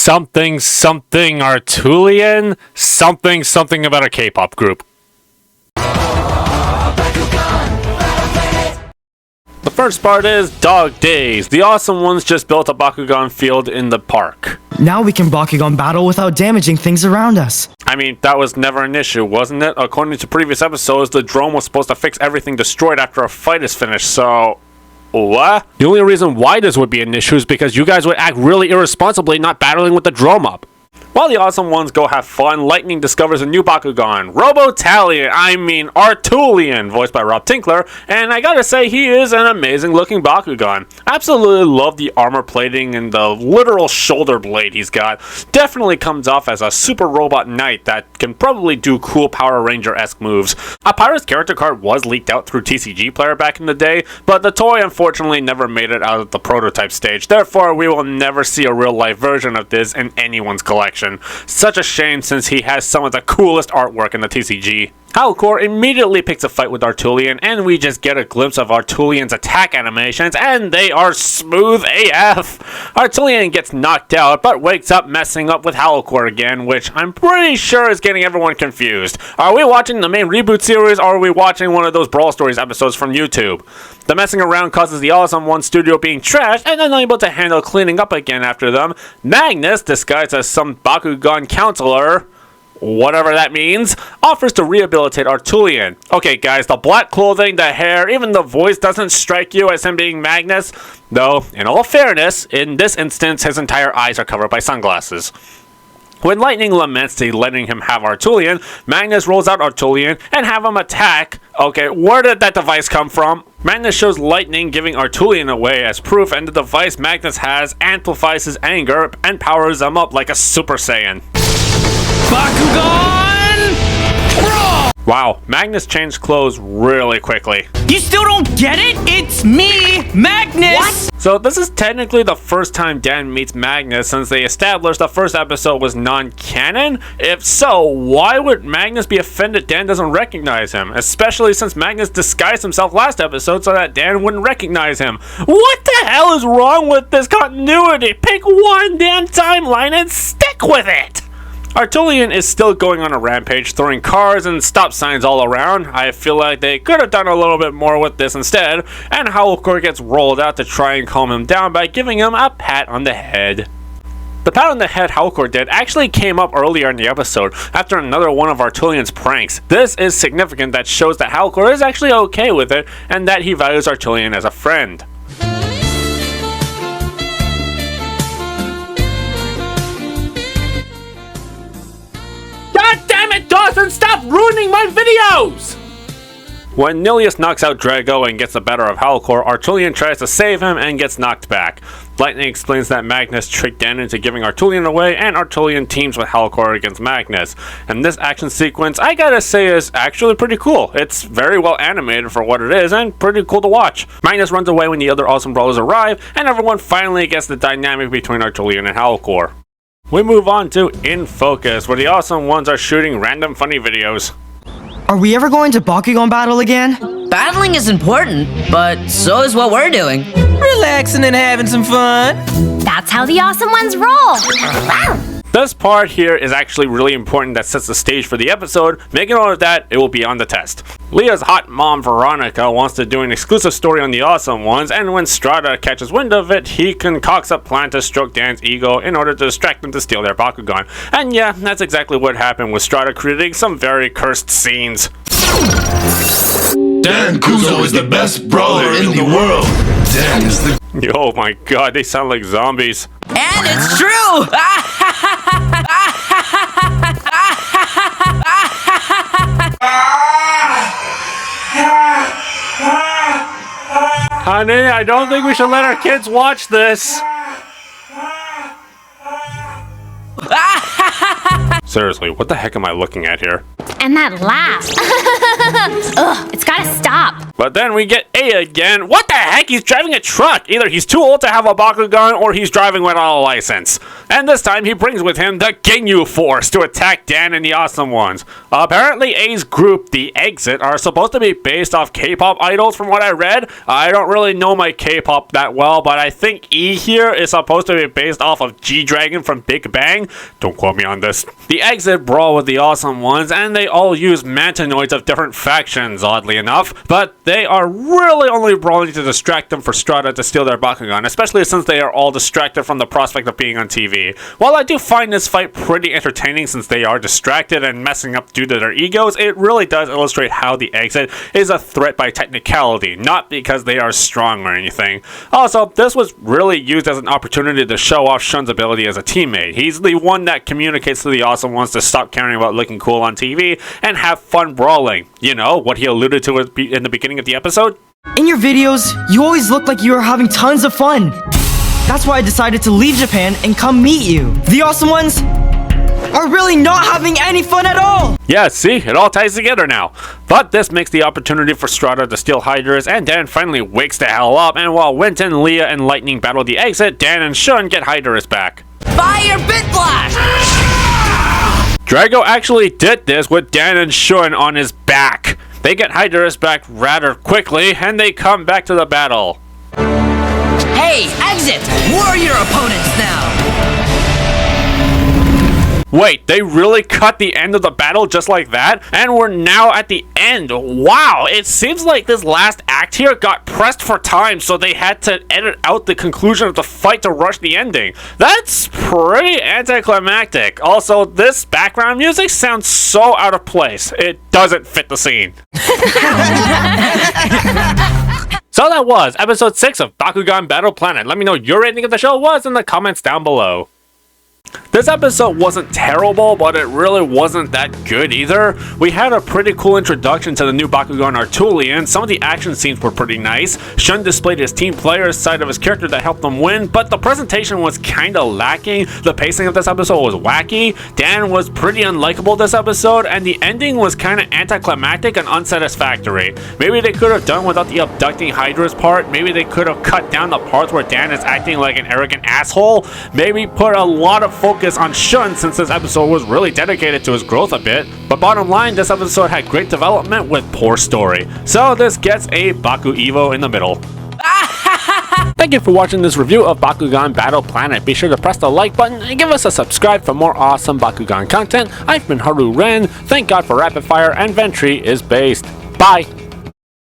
something something Artulian, something something about a K-pop group. The first part is Dog Days. The awesome ones just built a Bakugan field in the park. Now we can Bakugan battle without damaging things around us. I mean, that was never an issue, wasn't it? According to previous episodes, the drone was supposed to fix everything destroyed after a fight is finished, so... What? The only reason why this would be an issue is because you guys would act really irresponsibly not battling with the drone up. While the awesome ones go have fun, Lightning discovers a new Bakugan, Artulian, voiced by Rob Tinkler, and I gotta say, he is an amazing looking Bakugan. Absolutely love the armor plating and the literal shoulder blade he's got. Definitely comes off as a super robot knight that can probably do cool Power Ranger-esque moves. A Pirate's character card was leaked out through TCG Player back in the day, but the toy unfortunately never made it out of the prototype stage, therefore we will never see a real life version of this in anyone's collection. Such a shame since he has some of the coolest artwork in the TCG. Halcor immediately picks a fight with Artulian, and we just get a glimpse of Artulian's attack animations, and they are smooth AF. Artulian gets knocked out, but wakes up messing up with Halcor again, which I'm pretty sure is getting everyone confused. Are we watching the main reboot series, or are we watching one of those Brawl Stories episodes from YouTube? The messing around causes the Awesome One studio being trashed and unable to handle cleaning up again after them. Magnus, disguised as some Bakugan counselor, whatever that means, offers to rehabilitate Artulian. Okay guys, the black clothing, the hair, even the voice doesn't strike you as him being Magnus. Though, in all fairness, in this instance his entire eyes are covered by sunglasses. When Lightning laments to letting him have Artulian, Magnus rolls out Artulian and have him attack. Okay, where did that device come from? Magnus shows Lightning giving Artulian away as proof, and the device Magnus has amplifies his anger and powers him up like a Super Saiyan. Bakugan Brawl! Wow, Magnus changed clothes really quickly. You still don't get it? It's me, Magnus! What? So this is technically the first time Dan meets Magnus since they established the first episode was non-canon? If so, why would Magnus be offended Dan doesn't recognize him? Especially since Magnus disguised himself last episode so that Dan wouldn't recognize him. What the hell is wrong with this continuity? Pick one damn timeline and stick with it! Artulian is still going on a rampage, throwing cars and stop signs all around. I feel like they could have done a little bit more with this instead, and Halcor gets rolled out to try and calm him down by giving him a pat on the head. The pat on the head Halcor did actually came up earlier in the episode after another one of Artulian's pranks. This is significant that shows that Halcor is actually okay with it and that he values Artulian as a friend. Dawson, stop ruining my videos! When Nilius knocks out Drago and gets the better of Halcor, Artulian tries to save him and gets knocked back. Lightning explains that Magnus tricked Dan into giving Artulian away, and Artulian teams with Halcor against Magnus. And this action sequence, I gotta say, is actually pretty cool. It's very well animated for what it is, and pretty cool to watch. Magnus runs away when the other Awesome Brawlers arrive, and everyone finally gets the dynamic between Artulian and Halcor. We move on to In Focus, where the Awesome Ones are shooting random funny videos. Are we ever going to Bakugan battle again? Battling is important, but so is what we're doing. Relaxing and having some fun. That's how the Awesome Ones roll. This part here is actually really important that sets the stage for the episode. Making all of that, it will be on the test. Leah's hot mom, Veronica, wants to do an exclusive story on the Awesome Ones, and when Strata catches wind of it, he concocts a plan to stroke Dan's ego in order to distract them to steal their Bakugan. And yeah, that's exactly what happened with Strata creating some very cursed scenes. Dan Kouzo is the best brawler in the world. Dan is the... Oh my god, they sound like zombies. And it's true! Honey, I don't think we should let our kids watch this. Seriously, what the heck am I looking at here? And that laugh. Ugh, it's gotta stop. But then we get A again. What the heck? He's driving a truck. Either he's too old to have a Bakugan or he's driving without a license. And this time he brings with him the Ginyu Force to attack Dan and the Awesome Ones. Apparently A's group, the Exit, are supposed to be based off K-pop idols from what I read. I don't really know my K-pop that well, but I think E here is supposed to be based off of G-Dragon from Big Bang. Don't quote me on this. The Exit brawl with the Awesome Ones, and they all use Mantanoids of different factions, oddly enough, but they are really only brawling to distract them for Strata to steal their Bakugan, especially since they are all distracted from the prospect of being on TV. While I do find this fight pretty entertaining since they are distracted and messing up due to their egos, it really does illustrate how the Exit is a threat by technicality, not because they are strong or anything. Also, this was really used as an opportunity to show off Shun's ability as a teammate. He's the one that communicates to the Awesome Ones to stop caring about looking cool on TV and have fun brawling. You know, what he alluded to in the beginning of the episode? In your videos, you always look like you are having tons of fun. That's why I decided to leave Japan and come meet you. The Awesome Ones are really not having any fun at all! Yeah, see? It all ties together now. But this makes the opportunity for Strata to steal Hydras, and Dan finally wakes the hell up, and while Winton, Leah, and Lightning battle the Exit, Dan and Shun get Hydras back. Fire Bit Blast! Drago actually did this with Dan and Shun on his back. They get Hydras back rather quickly, and they come back to the battle. Hey, Exit! We're your opponents now! Wait, they really cut the end of the battle just like that? And we're now at the end. Wow, it seems like this last act here got pressed for time, so they had to edit out the conclusion of the fight to rush the ending. That's pretty anticlimactic. Also, this background music sounds so out of place. It doesn't fit the scene. So that was episode 6 of Bakugan Battle Planet. Let me know your rating of the show was in the comments down below. This episode wasn't terrible, but it really wasn't that good either. We had a pretty cool introduction to the new Bakugan Artulian. Some of the action scenes were pretty nice. Shun displayed his team player's side of his character that helped them win, but the presentation was kinda lacking. The pacing of this episode was wacky. Dan was pretty unlikable this episode, and the ending was kinda anticlimactic and unsatisfactory. Maybe they could have done without the abducting Hydra's part. Maybe they could have cut down the parts where Dan is acting like an arrogant asshole. Maybe put a lot of focus on Shun since this episode was really dedicated to his growth a bit. But bottom line, this episode had great development with poor story. So this gets a Baku Evo in the middle. Thank you for watching this review of Bakugan Battle Planet. Be sure to press the like button and give us a subscribe for more awesome Bakugan content. I've been Haru Ren. Thank God for Rapid Fire and Ventry is based. Bye!